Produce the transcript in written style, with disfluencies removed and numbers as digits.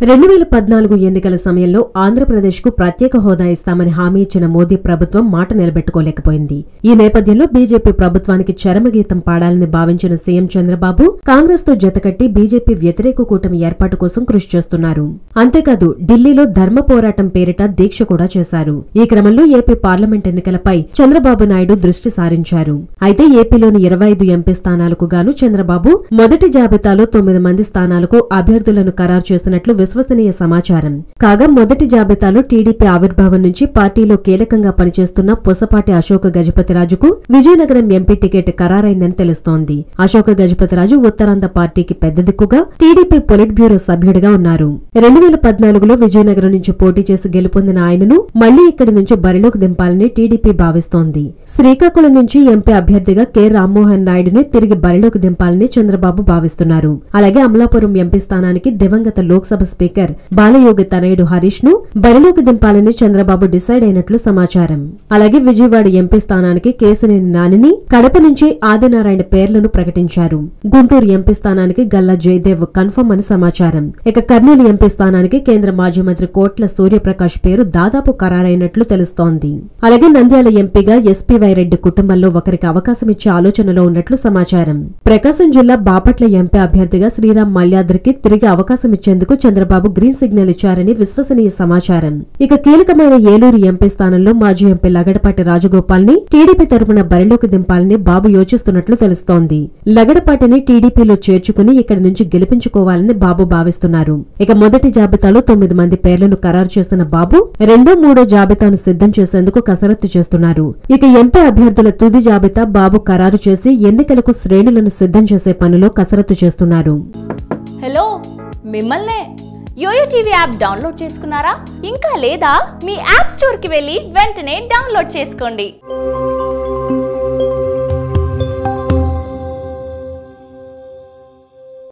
2014 ఎన్నికల సమయంలో ఆంధ్రప్రదేశ్కు ప్రత్యేక హోదా ఇస్తామని హామీ ఇచ్చిన మోదీ ప్రభుత్వం మాట నిలబెట్టుకోలేకపోయింది. ఈ నేపథ్యంలో బీజేపీ ప్రభుత్వానికి చరమగీతం పాడాలని భావించిన సీఎం చంద్రబాబు కాంగ్రెస్ తో జతకట్టి బీజేపీ వ్యతిరేక కూటమి ఏర్పాటు కోసం కృషి చేస్తున్నారు. అంతేకాదు ఢిల్లీలో ధర్మ పోరాటం పేరిట దీక్ష కూడా చేశారు. ఈ క్రమంలో ఏపీ పార్లమెంట్ ఎన్నికలపై చంద్రబాబు నాయుడు దృష్టి సారించారు. అయితే ఏపీలోని 25 ఎంపీ స్థానాలకు గాను చంద్రబాబు మొదటి జాబితాలో 9 మంది స్థానాలకు అభ్యర్థులను ఖరారు చేసినట్లు విశ్వసనీయ సమాచారం. కాగా మొదటి జాబితాలో టీడీపీ ఆవిర్భావం నుంచి పార్టీలో కీలకంగా పనిచేస్తున్న పొసపాటి అశోక్ గజపతిరాజుకు విజయనగరం ఎంపీ టికెట్ ఖరారైందని తెలుస్తోంది. అశోక్ గజపతిరాజు ఉత్తరాంధ్ర పార్టీకి పెద్ద దిక్కుగా టీడీపీ పొలిట్ బ్యూరో సభ్యుడిగా ఉన్నారు. 2014లో విజయనగరం నుంచి పోటీ చేసి గెలుపొందిన ఆయనను మళ్లీ ఇక్కడి నుంచి బరిలోకి దింపాలని టీడీపీ భావిస్తోంది. శ్రీకాకుళం నుంచి ఎంపీ అభ్యర్థిగా కె రామ్మోహన్ నాయుడుని తిరిగి బరిలోకి దింపాలని చంద్రబాబు భావిస్తున్నారు. అలాగే అమలాపురం ఎంపీ స్థానానికి దివంగత లోక్సభ స్పీకర్ బాలయోగి తనయుడు హరీష్ ను బరిలోకి దింపాలని చంద్రబాబు డిసైడ్ అయినట్లు సమాచారం. అలాగే విజయవాడ ఎంపీ స్థానానికి కేశినేని నానిని, కడప నుంచి ఆదినారాయణ పేర్లను ప్రకటించారు. గుంటూరు ఎంపీ స్థానానికి గల్లా జయదేవ్ కన్ఫర్మ్ అని సమాచారం. ఇక కర్నూలు ఎంపీ స్థానానికి కేంద్ర మాజీ మంత్రి కోట్ల సూర్యప్రకాష్ పేరు దాదాపు ఖరారైనట్లు తెలుస్తోంది. అలాగే నంద్యాల ఎంపీగా ఎస్పీవై రెడ్డి కుటుంబంలో ఒకరికి అవకాశం ఇచ్చే ఆలోచనలో ఉన్నట్లు సమాచారం. ప్రకాశం జిల్లా బాపట్ల ఎంపీ అభ్యర్థిగా శ్రీరామ్ మల్యాద్రికి తిరిగి అవకాశం ఇచ్చేందుకు చంద్రబాబు గ్రీన్ సిగ్నల్ ఇచ్చారని విశ్వసనీయ సమాచారం. ఇక కీలకమైన ఏలూరు ఎంపీ స్థానంలో మాజీ ఎంపీ లగడపాటి రాజగోపాల్ ని టీడీపీ తరపున బరిలోకి దింపాలని బాబు యోచిస్తున్నట్లు తెలుస్తోంది. లగడపాటిని టీడీపీలో చేర్చుకుని ఇక్కడి నుంచి గెలిపించుకోవాలని బాబు భావిస్తున్నారు. ఇక మొదటి జాబితాలో 9 మంది పేర్లను ఖరారు చేసిన బాబు రెండో మూడో జాబితాను సిద్ధం చేసేందుకు కసరత్తు చేస్తున్నారు. ఇక ఎంపీ అభ్యర్థుల తుది జాబితా బాబు ఖరారు చేసి ఎన్నికలకు శ్రేణులను సిద్ధం చేసే పనిలో కసరత్తు చేస్తున్నారు. హలో, మిమ్మల్నే యోయో టీవీ యాప్ డౌన్లోడ్ చేసుకున్నారా? ఇంకా లేదా? మీ యాప్ స్టోర్ కి వెళ్ళి వెంటనే డౌన్లోడ్ చేసుకోండి.